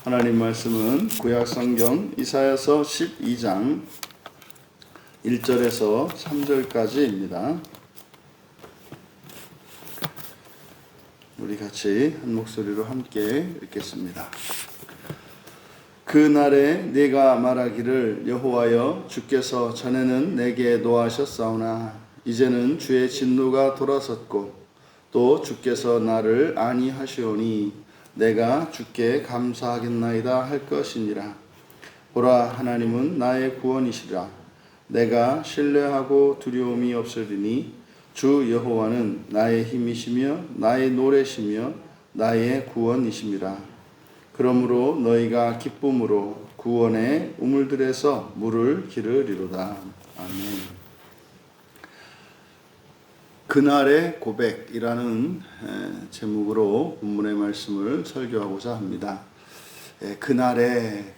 하나님 말씀은 구약 성경 이사야서 12장 1절에서 3절까지입니다. 우리 같이 한 목소리로 함께 읽겠습니다. 그 날에 네가 말하기를 여호와여 주께서 전에는 내게 노하셨사오나 이제는 주의 진노가 돌아섰고 또 주께서 나를 안위하시오니 내가 주께 감사하겠나이다 할 것이니라. 보라 하나님은 나의 구원이시라. 내가 신뢰하고 두려움이 없으리니 주 여호와는 나의 힘이시며 나의 노래시며 나의 구원이심이라. 그러므로 너희가 기쁨으로 구원의 우물들에서 물을 기르리로다. 아멘. 그날의 고백이라는 제목으로 본문의 말씀을 설교하고자 합니다. 그날에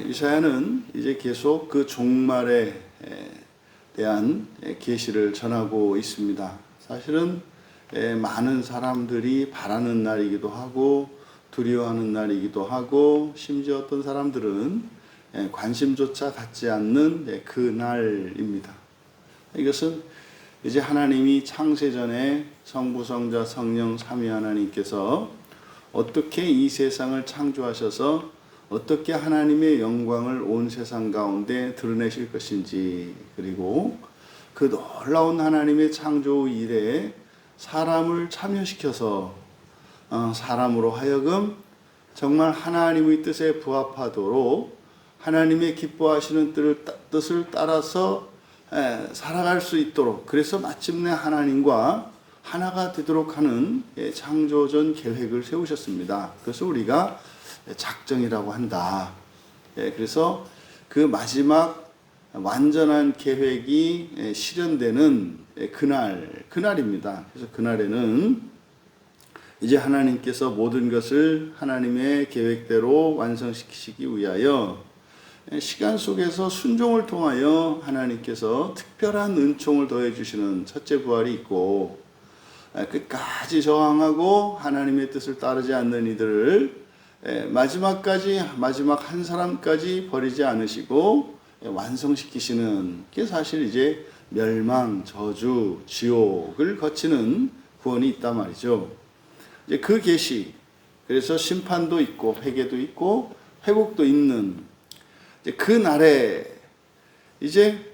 이사야는 이제 계속 그 종말에 대한 계시를 전하고 있습니다. 사실은 많은 사람들이 바라는 날이기도 하고 두려워하는 날이기도 하고 심지어 어떤 사람들은 관심조차 갖지 않는 그 날입니다. 이것은 이제 하나님이 창세전에 성부, 성자, 성령, 삼위 하나님께서 어떻게 이 세상을 창조하셔서 어떻게 하나님의 영광을 온 세상 가운데 드러내실 것인지, 그리고 그 놀라운 하나님의 창조 일에 사람을 참여시켜서 사람으로 하여금 정말 하나님의 뜻에 부합하도록 하나님의 기뻐하시는 뜻을 따라서 살아갈 수 있도록, 그래서 마침내 하나님과 하나가 되도록 하는 창조전 계획을 세우셨습니다. 그래서 우리가 작정이라고 한다. 그래서 그 마지막 완전한 계획이 실현되는 그날입니다. 그래서 그날에는 이제 하나님께서 모든 것을 하나님의 계획대로 완성시키시기 위하여 시간 속에서 순종을 통하여 하나님께서 특별한 은총을 더해주시는 첫째 부활이 있고, 끝까지 저항하고 하나님의 뜻을 따르지 않는 이들을 마지막 한 사람까지 버리지 않으시고 완성시키시는 게 사실 이제 멸망, 저주, 지옥을 거치는 구원이 있단 말이죠. 이제 그 계시, 그래서 심판도 있고 회개도 있고 회복도 있는 그 날에 이제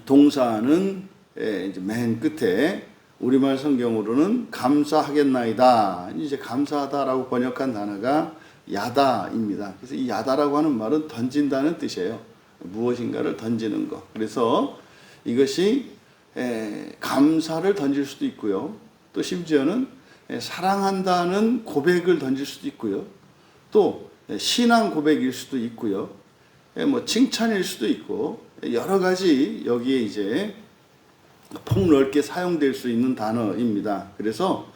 동사는 이제 맨 끝에 우리말 성경으로는 감사하겠나이다. 이제 감사하다라고 번역한 단어가 야다입니다. 그래서 이 야다라고 하는 말은 던진다는 뜻이에요. 무엇인가를 던지는 것. 그래서 이것이 감사를 던질 수도 있고요. 또 심지어는 사랑한다는 고백을 던질 수도 있고요. 또 신앙 고백일 수도 있고요. 뭐 칭찬일 수도 있고 여러 가지 여기에 이제 폭넓게 사용될 수 있는 단어입니다. 그래서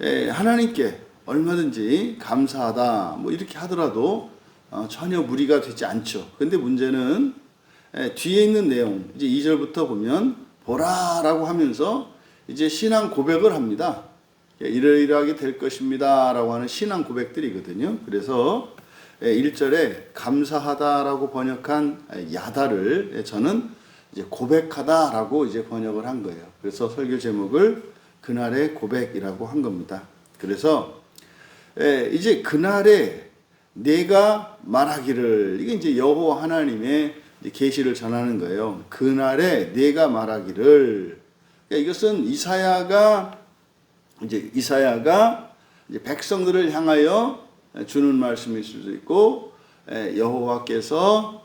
하나님께 얼마든지 감사하다 뭐 이렇게 하더라도 전혀 무리가 되지 않죠. 근데 문제는 뒤에 있는 내용, 이제 2절부터 보면 보라라고 하면서 이제 신앙 고백을 합니다. 이러이러하게 될 것입니다 라고 하는 신앙 고백들이거든요. 그래서 1절에 감사하다라고 번역한 야다를 저는 이제 고백하다라고 이제 번역을 한 거예요. 그래서 설교 제목을 그날의 고백이라고 한 겁니다. 그래서 이제 그날에 내가 말하기를, 이게 이제 여호와 하나님의 계시를 전하는 거예요. 그날에 내가 말하기를, 그러니까 이것은 이사야가 이제 백성들을 향하여 주는 말씀일 수도 있고, 여호와께서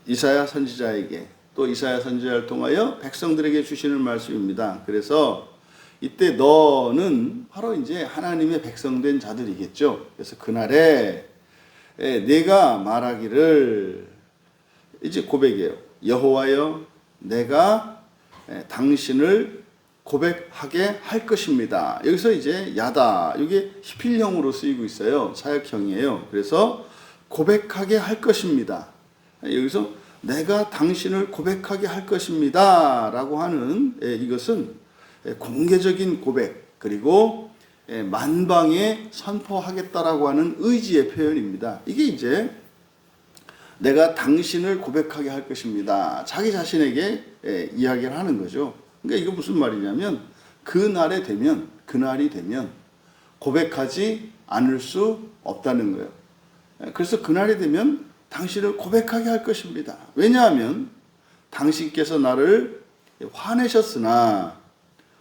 이사야 선지자에게 또 이사야 선지자를 통하여 백성들에게 주시는 말씀입니다. 그래서 이때 너는 바로 이제 하나님의 백성된 자들이겠죠. 그래서 그날에 내가 말하기를, 이제 고백이에요. 여호와여 내가 당신을 고백하게 할 것입니다. 여기서 이제 야다, 이게 히필형으로 쓰이고 있어요. 사역형이에요. 그래서 고백하게 할 것입니다. 여기서 내가 당신을 고백하게 할 것입니다 라고 하는 이것은 공개적인 고백, 그리고 만방에 선포하겠다라고 하는 의지의 표현입니다. 이게 이제 내가 당신을 고백하게 할 것입니다. 자기 자신에게 이야기를 하는 거죠. 그러니까 이거 무슨 말이냐면 그날이 되면 고백하지 않을 수 없다는 거예요. 그래서 그날이 되면 당신을 고백하게 할 것입니다. 왜냐하면 당신께서 나를 화내셨으나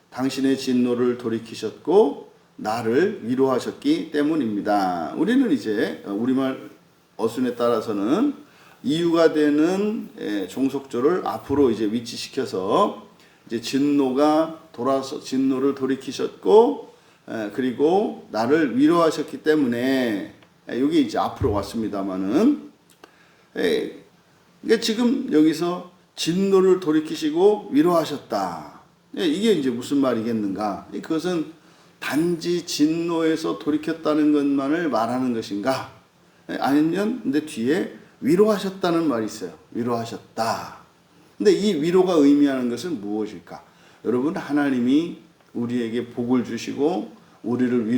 당신의 진노를 돌이키셨고 나를 위로하셨기 때문입니다. 우리는 이제 우리말 어순에 따라서는 이유가 되는 종속조를 앞으로 이제 위치시켜서 이제 진노를 돌이키셨고 그리고 나를 위로하셨기 때문에 여기 이제 앞으로 왔습니다만은 그러니까 지금 여기서 진노를 돌이키시고 위로하셨다. 이게 이제 무슨 말이겠는가? 그것은 단지 진노에서 돌이켰다는 것만을 말하는 것인가? 아니면 근데 뒤에 위로하셨다는 말이 있어요. 위로하셨다. 근데 이 위로가 의미하는 것은 무엇일까? 여러분, 하나님이 우리에게 복을 주시고 우리를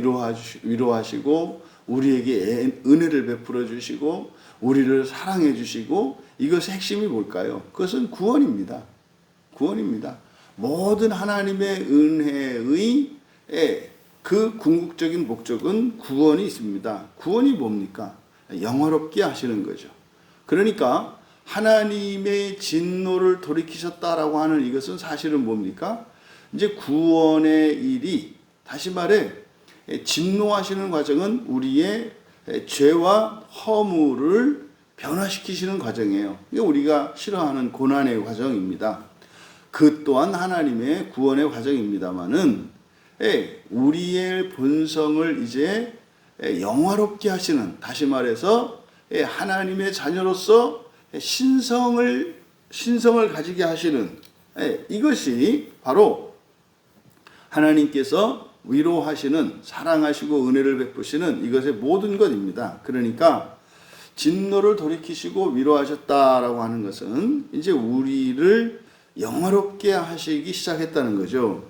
위로하시고 우리에게 은혜를 베풀어 주시고 우리를 사랑해 주시고 이것의 핵심이 뭘까요? 그것은 구원입니다. 구원입니다. 모든 하나님의 은혜의 그 궁극적인 목적은 구원이 있습니다. 구원이 뭡니까? 영화롭게 하시는 거죠. 그러니까 하나님의 진노를 돌이키셨다라고 하는 이것은 사실은 뭡니까? 이제 구원의 일이 다시 말해 진노하시는 과정은 우리의 죄와 허물을 변화시키시는 과정이에요. 이게 우리가 싫어하는 고난의 과정입니다. 그 또한 하나님의 구원의 과정입니다만은 우리의 본성을 이제 영화롭게 하시는, 다시 말해서 하나님의 자녀로서 신성을 가지게 하시는 이것이 바로 하나님께서 위로하시는, 사랑하시고 은혜를 베푸시는 이것의 모든 것입니다. 그러니까 진노를 돌이키시고 위로하셨다라고 하는 것은 이제 우리를 영화롭게 하시기 시작했다는 거죠.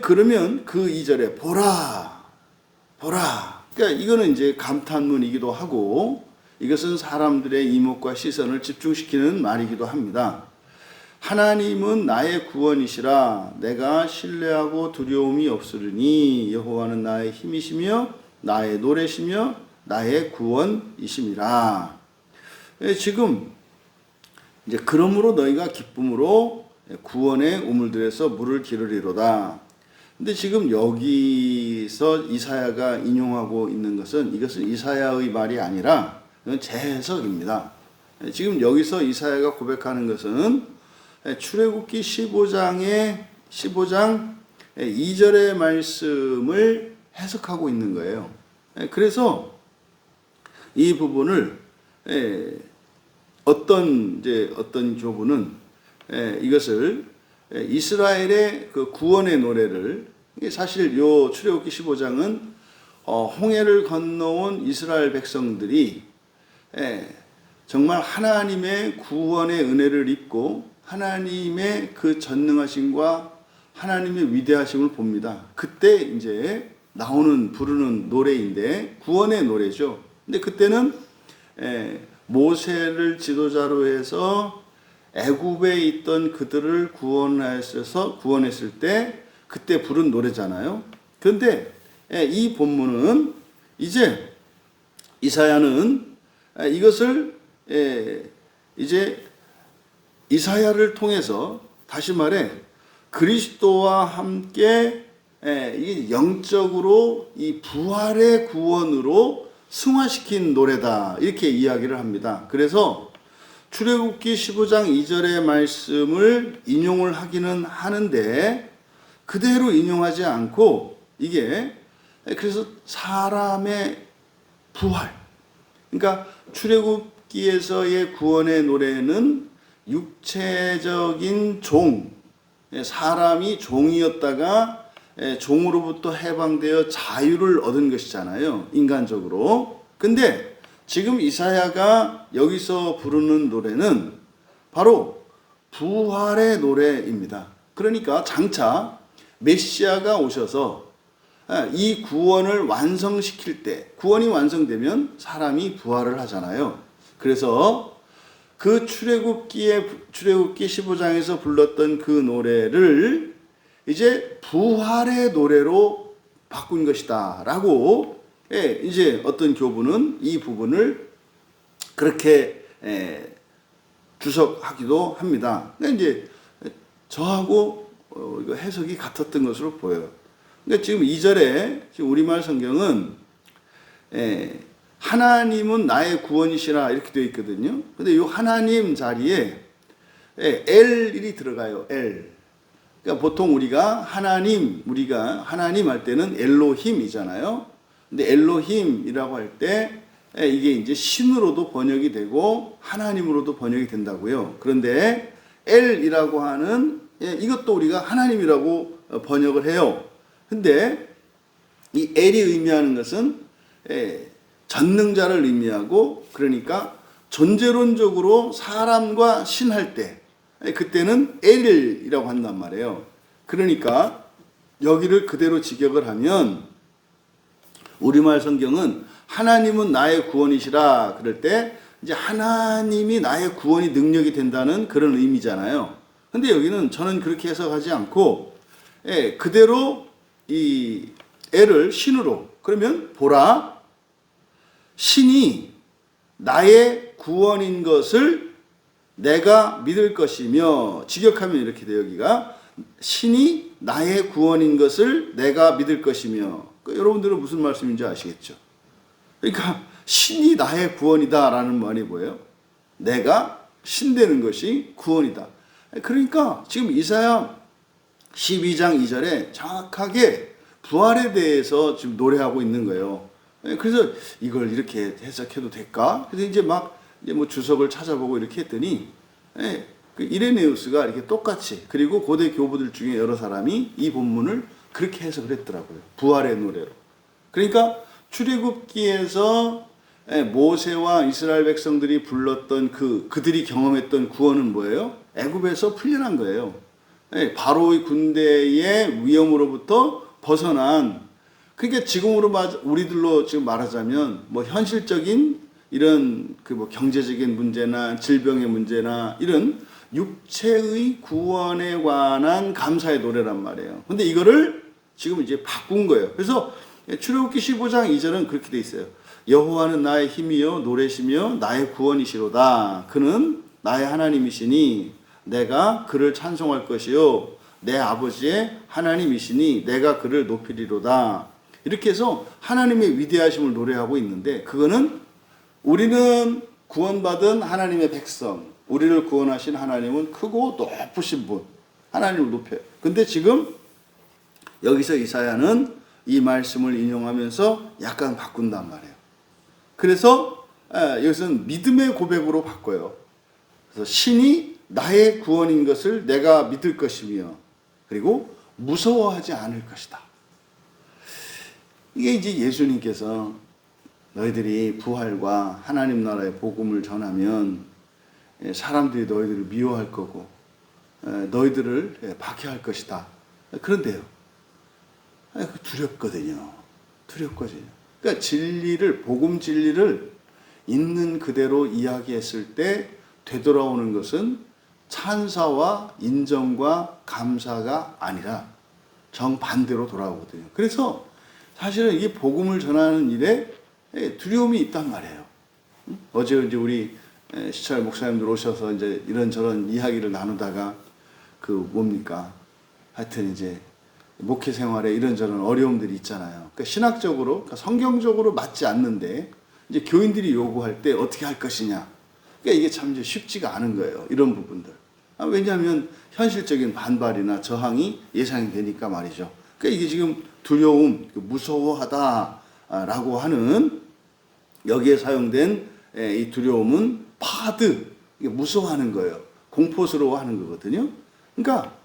그러면 그 2절에 보라. 그러니까 이거는 이제 감탄문이기도 하고 이것은 사람들의 이목과 시선을 집중시키는 말이기도 합니다. 하나님은 나의 구원이시라. 내가 신뢰하고 두려움이 없으리니 여호와는 나의 힘이시며 나의 노래시며 나의 구원이심이라. 지금 이제 그러므로 너희가 기쁨으로 구원의 우물들에서 물을 기르리로다. 근데 지금 여기서 이사야가 인용하고 있는 것은 이것은 이사야의 말이 아니라 이건 재해석입니다. 지금 여기서 이사야가 고백하는 것은 출애굽기 15장 2절의 말씀을 해석하고 있는 거예요. 그래서 이 부분을 어떤 교부는 이것을 이스라엘의 그 구원의 노래를, 사실 요 출애굽기 15장은 홍해를 건너온 이스라엘 백성들이 정말 하나님의 구원의 은혜를 입고 하나님의 그 전능하심과 하나님의 위대하심을 봅니다. 그때 이제 부르는 노래인데 구원의 노래죠. 근데 그때는 모세를 지도자로 해서 애굽에 있던 그들을 구원했을 때 그때 부른 노래잖아요. 그런데 이 본문은 이제 이사야는 이것을 이제 이사야를 통해서 다시 말해 그리스도와 함께 이 영적으로 이 부활의 구원으로 승화시킨 노래다, 이렇게 이야기를 합니다. 그래서 출애굽기 15장 2절의 말씀을 인용을 하기는 하는데 그대로 인용하지 않고 이게 그래서 사람의 부활, 그러니까 출애굽기에서의 구원의 노래는 육체적인 사람이 종이었다가 종으로부터 해방되어 자유를 얻은 것이잖아요, 인간적으로. 근데 지금 이사야가 여기서 부르는 노래는 바로 부활의 노래입니다. 그러니까 장차 메시아가 오셔서 이 구원을 완성시킬 때, 구원이 완성되면 사람이 부활을 하잖아요. 그래서 그 출애굽기 15장에서 불렀던 그 노래를 이제 부활의 노래로 바꾼 것이다 라고 이제 어떤 교부는 이 부분을 그렇게 주석하기도 합니다. 그러니까 이제 저하고 해석이 같았던 것으로 보여요. 그러니까 지금 2절에 지금 우리말 성경은 하나님은 나의 구원이시라 이렇게 되어 있거든요. 근데 이 하나님 자리에 엘이 들어가요. 엘. 그러니까 보통 우리가 하나님 할 때는 엘로힘이잖아요. 근데 엘로힘이라고 할 때 이게 이제 신으로도 번역이 되고 하나님으로도 번역이 된다고요. 그런데 엘이라고 하는 이것도 우리가 하나님이라고 번역을 해요. 근데 이 엘이 의미하는 것은 전능자를 의미하고, 그러니까 존재론적으로 사람과 신할 때 그때는 엘이라고 한단 말이에요. 그러니까 여기를 그대로 직역을 하면 우리말 성경은 하나님은 나의 구원이시라 그럴 때 이제 하나님이 나의 구원이 능력이 된다는 그런 의미잖아요. 근데 여기는 저는 그렇게 해석하지 않고 그대로 이 엘을 신으로, 그러면 보라 신이 나의 구원인 것을 내가 믿을 것이며, 직역하면 이렇게 돼요. 여기가 신이 나의 구원인 것을 내가 믿을 것이며, 여러분들은 무슨 말씀인지 아시겠죠? 그러니까 신이 나의 구원이다 라는 말이 뭐예요? 내가 신되는 것이 구원이다. 그러니까 지금 이사야 12장 2절에 정확하게 부활에 대해서 지금 노래하고 있는 거예요. 그래서 이걸 이렇게 해석해도 될까? 그래서 이제 막 뭐 주석을 찾아보고 이렇게 했더니 그 이레네우스가 이렇게 똑같이, 그리고 고대 교부들 중에 여러 사람이 이 본문을 그렇게 해석을 했더라고요. 부활의 노래로. 그러니까 출애굽기에서 모세와 이스라엘 백성들이 불렀던 그들이 경험했던 구원은 뭐예요? 애굽에서 풀려난 거예요. 바로의 군대의 위험으로부터 벗어난. 그러니까 지금으로 우리들로 지금 말하자면 뭐 현실적인 이런 그 뭐 경제적인 문제나 질병의 문제나 이런 육체의 구원에 관한 감사의 노래란 말이에요. 근데 이거를 지금 이제 바꾼 거예요. 그래서 출애굽기 15장 2절은 그렇게 돼 있어요. 여호와는 나의 힘이요 노래시며 나의 구원이시로다. 그는 나의 하나님이시니 내가 그를 찬송할 것이요 내 아버지의 하나님이시니 내가 그를 높이리로다. 이렇게 해서 하나님의 위대하심을 노래하고 있는데, 그거는 우리는 구원받은 하나님의 백성, 우리를 구원하신 하나님은 크고 높으신 분, 하나님을 높여요. 근데 지금 여기서 이사야는 이 말씀을 인용하면서 약간 바꾼단 말이에요. 그래서 여기서는 믿음의 고백으로 바꿔요. 그래서 신이 나의 구원인 것을 내가 믿을 것이며, 그리고 무서워하지 않을 것이다. 이게 이제 예수님께서 너희들이 부활과 하나님 나라의 복음을 전하면 사람들이 너희들을 미워할 거고 너희들을 박해할 것이다. 그런데요, 두렵거든요. 그러니까 진리를, 복음 진리를 있는 그대로 이야기했을 때 되돌아오는 것은 찬사와 인정과 감사가 아니라 정반대로 돌아오거든요. 그래서 사실은 이 복음을 전하는 일에 두려움이 있단 말이에요. 어제 이제 우리 시찰 목사님들 오셔서 이제 이런저런 이야기를 나누다가 하여튼 이제 목회 생활에 이런저런 어려움들이 있잖아요. 그러니까 신학적으로, 그러니까 성경적으로 맞지 않는데 이제 교인들이 요구할 때 어떻게 할 것이냐. 그러니까 이게 참 이제 쉽지가 않은 거예요. 이런 부분들. 왜냐하면 현실적인 반발이나 저항이 예상이 되니까 말이죠. 그러니까 이게 지금 두려움, 무서워하다라고 하는 여기에 사용된 이 두려움은 파드, 이게 무서워하는 거예요. 공포스러워하는 거거든요. 그러니까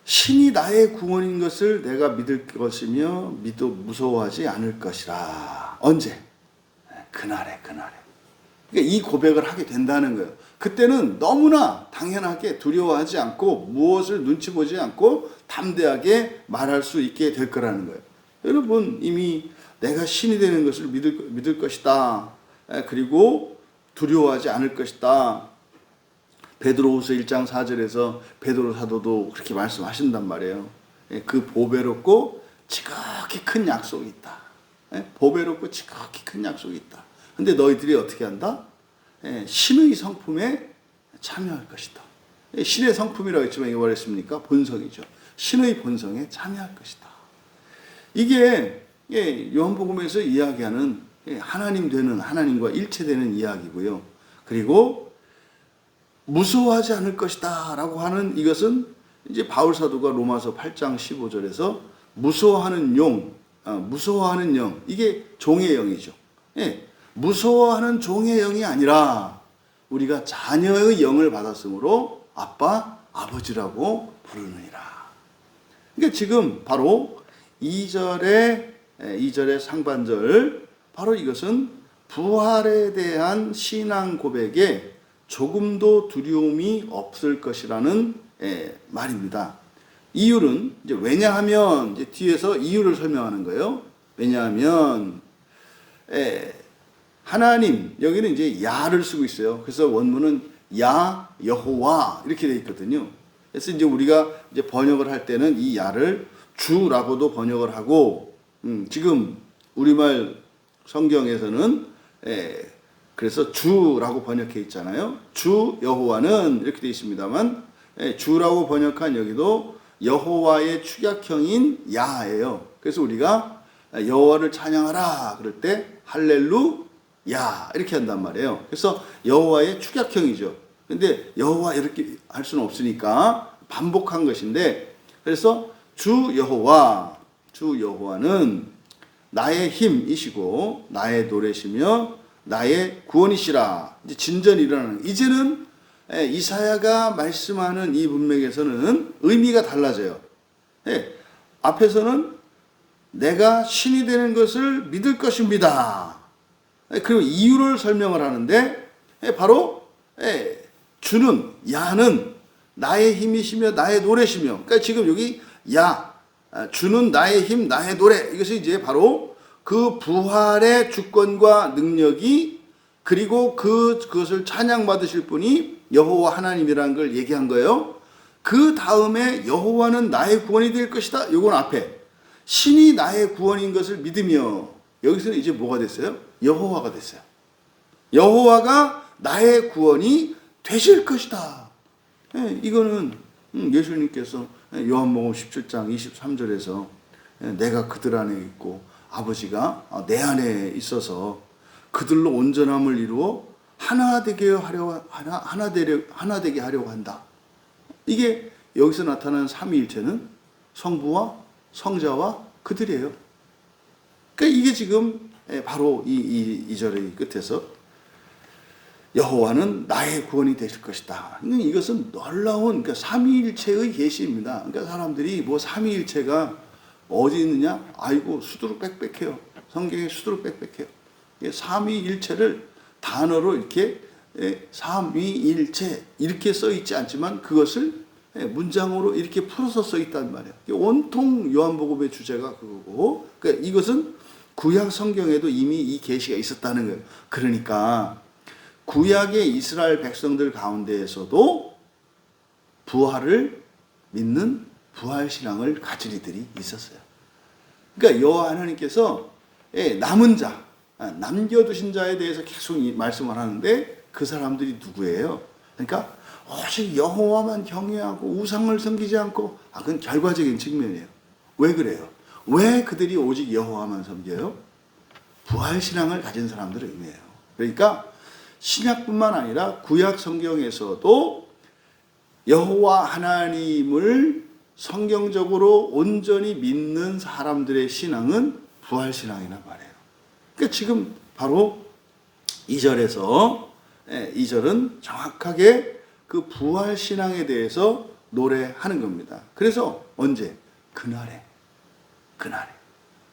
신이 나의 구원인 것을 내가 믿을 것이며 무서워하지 않을 것이라. 언제? 그날에. 그러니까 이 고백을 하게 된다는 거예요. 그때는 너무나 당연하게 두려워하지 않고 무엇을 눈치 보지 않고 담대하게 말할 수 있게 될 거라는 거예요. 여러분 이미 내가 신이 되는 것을 믿을 것이다. 그리고 두려워하지 않을 것이다. 베드로후서 1장 4절에서 베드로 사도도 그렇게 말씀하신단 말이에요. 그 보배롭고 지극히 큰 약속이 있다. 보배롭고 지극히 큰 약속이 있다. 근데 너희들이 어떻게 한다? 신의 성품에 참여할 것이다. 신의 성품이라고 했지만 이게 뭐랬습니까? 본성이죠. 신의 본성에 참여할 것이다. 이게 요한복음에서 이야기하는 하나님 되는, 하나님과 일체되는 이야기고요. 그리고 무서워하지 않을 것이다 라고 하는 이것은 이제 바울 사도가 로마서 8장 15절에서 무서워하는 영, 이게 종의 영이죠. 무서워하는 종의 영이 아니라 우리가 자녀의 영을 받았으므로 아빠, 아버지라고 부르느니라. 그러니까 지금 바로 2절의 상반절, 바로 이것은 부활에 대한 신앙 고백에 조금도 두려움이 없을 것이라는 말입니다. 이유는 이제 왜냐하면 이제 뒤에서 이유를 설명하는 거예요. 왜냐하면 하나님, 여기는 이제 야를 쓰고 있어요. 그래서 원문은 야 여호와 이렇게 되어 있거든요. 그래서 이제 우리가 이제 번역을 할 때는 이 야를 주라고도 번역을 하고, 지금 우리말 성경에서는 그래서 주라고 번역해 있잖아요. 주 여호와는 이렇게 되어 있습니다만, 주라고 번역한 여기도 여호와의 축약형인 야예요. 그래서 우리가 여호와를 찬양하라 그럴 때 할렐루야 이렇게 한단 말이에요. 그래서 여호와의 축약형이죠. 근데 여호와 이렇게 할 수는 없으니까 반복한 것인데, 그래서 주 여호와는 나의 힘이시고 나의 노래시며 나의 구원이시라. 이제 진전이 일어나는, 이제는 이사야가 말씀하는 이 문맥에서는 의미가 달라져요. 앞에서는 내가 신이 되는 것을 믿을 것입니다. 그리고 이유를 설명을 하는데, 바로 주는, 야는 나의 힘이시며 나의 노래시며, 그러니까 지금 여기 주는 나의 힘, 나의 노래, 이것이 이제 바로 그 부활의 주권과 능력이, 그리고 그것을 찬양받으실 분이 여호와 하나님이라는 걸 얘기한 거예요. 그 다음에 여호와는 나의 구원이 될 것이다. 요건 앞에 신이 나의 구원인 것을 믿으며, 여기서는 이제 뭐가 됐어요? 여호와가 됐어요. 여호와가 나의 구원이 되실 것이다. 이거는 예수님께서 요한복음 17장 23절에서 내가 그들 안에 있고 아버지가 내 안에 있어서 그들로 온전함을 이루어 하나 되게 하려고 한다. 이게 여기서 나타나는 삼위일체는 성부와 성자와 그들이에요. 그러니까 이게 지금 바로 이 절의 끝에서 여호와는 나의 구원이 되실 것이다. 이것은 놀라운, 그러니까 삼위일체의 계시입니다. 그러니까 사람들이 뭐 삼위일체가 어디 있느냐? 아이고 수두룩 빽빽해요. 성경에 수두룩 빽빽해요. 삼위일체를 단어로 이렇게 삼위일체 이렇게 써 있지 않지만 그것을 문장으로 이렇게 풀어서 써 있단 말이에요. 온통 요한복음의 주제가 그거고, 그러니까 이것은 구약 성경에도 이미 이 계시가 있었다는 거예요. 그러니까 구약의 이스라엘 백성들 가운데에서도 부활을 믿는 부활신앙을 가진 이들이 있었어요. 그러니까 여호와 하나님께서 남은 자, 남겨두신 자에 대해서 계속 말씀을 하는데, 그 사람들이 누구예요? 그러니까 오직 여호와만 경외하고 우상을 섬기지 않고, 그건 결과적인 측면이에요. 왜 그래요? 왜 그들이 오직 여호와만 섬겨요? 부활신앙을 가진 사람들을 의미해요. 그러니까 신약뿐만 아니라 구약 성경에서도 여호와 하나님을 성경적으로 온전히 믿는 사람들의 신앙은 부활신앙이란 말이에요. 그러니까 지금 바로 2절에서 2절은 정확하게 그 부활신앙에 대해서 노래하는 겁니다. 그래서 언제? 그날에.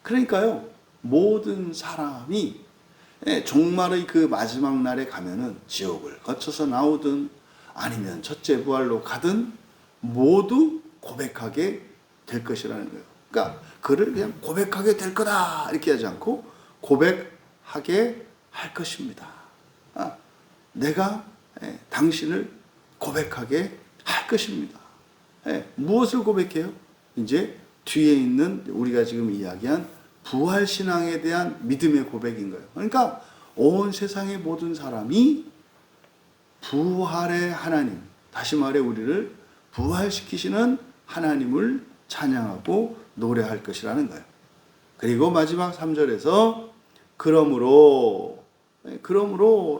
그러니까요, 모든 사람이 종말의 그 마지막 날에 가면은 지옥을 거쳐서 나오든 아니면 첫째 부활로 가든 모두 고백하게 될 것이라는 거예요. 그러니까 그를 그냥 고백하게 될 거다 이렇게 하지 않고 고백하게 할 것입니다. 내가 당신을 고백하게 할 것입니다. 무엇을 고백해요? 이제 뒤에 있는 우리가 지금 이야기한 부활신앙에 대한 믿음의 고백인 거예요. 그러니까 온 세상의 모든 사람이 부활의 하나님, 다시 말해 우리를 부활시키시는 하나님을 찬양하고 노래할 것이라는 거예요. 그리고 마지막 3절에서 그러므로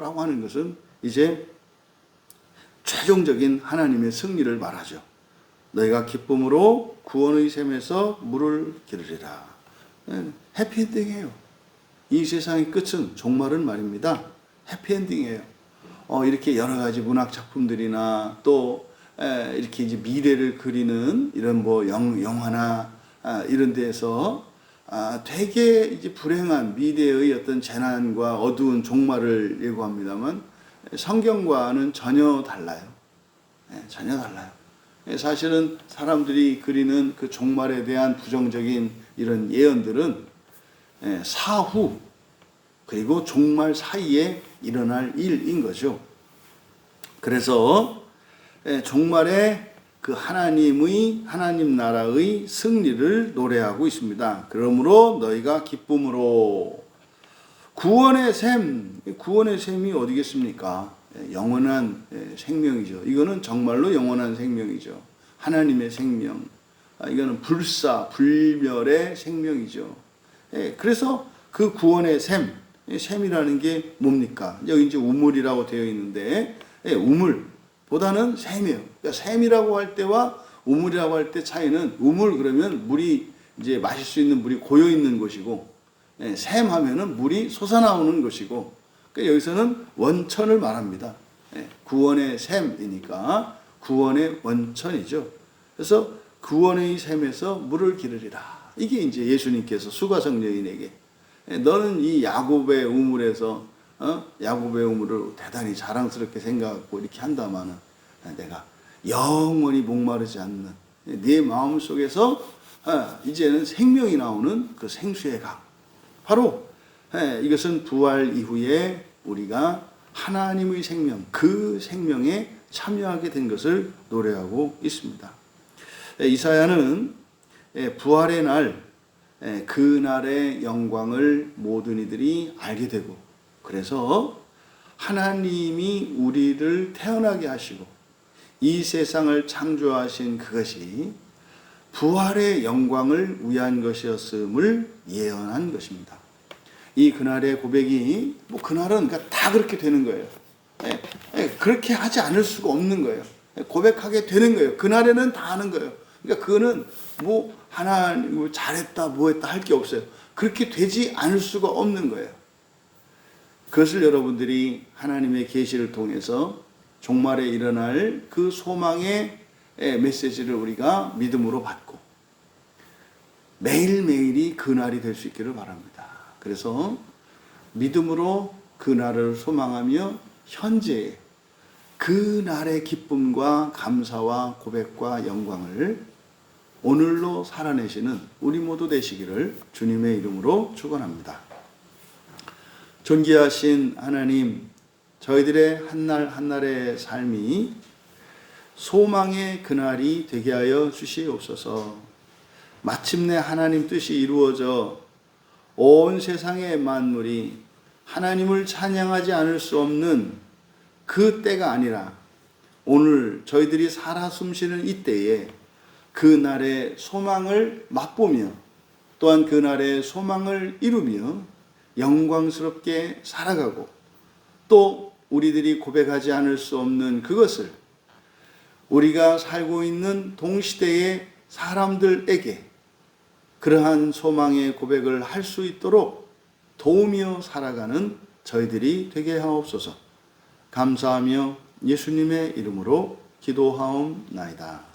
라고 하는 것은 이제 최종적인 하나님의 승리를 말하죠. 너희가 기쁨으로 구원의 샘에서 물을 기르리라. 해피엔딩이에요. 이 세상의 끝은 종말은 말입니다. 해피엔딩이에요. 이렇게 여러 가지 문학 작품들이나 또 이렇게 이제 미래를 그리는 이런 뭐 영화나 이런 데에서 되게 이제 불행한 미래의 어떤 재난과 어두운 종말을 예고합니다만 성경과는 전혀 달라요. 전혀 달라요. 사실은 사람들이 그리는 그 종말에 대한 부정적인 이런 예언들은 사후 그리고 종말 사이에 일어날 일인 거죠. 그래서 종말에 그 하나님 나라의 승리를 노래하고 있습니다. 그러므로 너희가 기쁨으로 구원의 샘이 어디겠습니까? 영원한 생명이죠. 이거는 정말로 영원한 생명이죠. 하나님의 생명. 이거는 불멸의 생명이죠. 그래서 그 구원의 샘이라는 게 뭡니까? 여기 이제 우물이라고 되어 있는데, 우물보다는 샘이에요. 그러니까 샘이라고 할 때와 우물이라고 할 때 차이는, 우물 그러면 물이 이제 마실 수 있는 물이 고여 있는 곳이고, 샘 하면은 물이 솟아나오는 것이고, 그러니까 여기서는 원천을 말합니다. 구원의 샘이니까 구원의 원천이죠. 그래서 구원의 샘에서 물을 기르리라. 이게 이제 예수님께서 수가성 여인에게 너는 이 야곱의 우물에서 야곱의 우물을 대단히 자랑스럽게 생각하고 이렇게 한다마는 내가 영원히 목마르지 않는 네 마음 속에서 이제는 생명이 나오는 그 생수의 강. 바로 이것은 부활 이후에 우리가 하나님의 생명, 그 생명에 참여하게 된 것을 노래하고 있습니다. 이사야는 부활의 날, 그날의 영광을 모든 이들이 알게 되고, 그래서 하나님이 우리를 태어나게 하시고 이 세상을 창조하신 그것이 부활의 영광을 위한 것이었음을 예언한 것입니다. 이 그날의 고백이 그날은 그러니까 다 그렇게 되는 거예요. 그렇게 하지 않을 수가 없는 거예요. 고백하게 되는 거예요. 그날에는 다 하는 거예요. 그러니까 그거는 하나님 잘했다 뭐했다 할 게 없어요. 그렇게 되지 않을 수가 없는 거예요. 그것을 여러분들이 하나님의 계시를 통해서 종말에 일어날 그 소망의 메시지를 우리가 믿음으로 받고 매일매일이 그날이 될 수 있기를 바랍니다. 그래서 믿음으로 그날을 소망하며 현재의 그날의 기쁨과 감사와 고백과 영광을 오늘로 살아내시는 우리 모두 되시기를 주님의 이름으로 축원합니다. 존귀하신 하나님, 저희들의 한날 한날의 삶이 소망의 그날이 되게 하여 주시옵소서. 마침내 하나님 뜻이 이루어져 온 세상의 만물이 하나님을 찬양하지 않을 수 없는 그 때가 아니라 오늘 저희들이 살아 숨쉬는 이 때에 그날의 소망을 맛보며 또한 그날의 소망을 이루며 영광스럽게 살아가고 또 우리들이 고백하지 않을 수 없는 그것을 우리가 살고 있는 동시대의 사람들에게 그러한 소망의 고백을 할 수 있도록 도우며 살아가는 저희들이 되게 하옵소서. 감사하며 예수님의 이름으로 기도하옵나이다.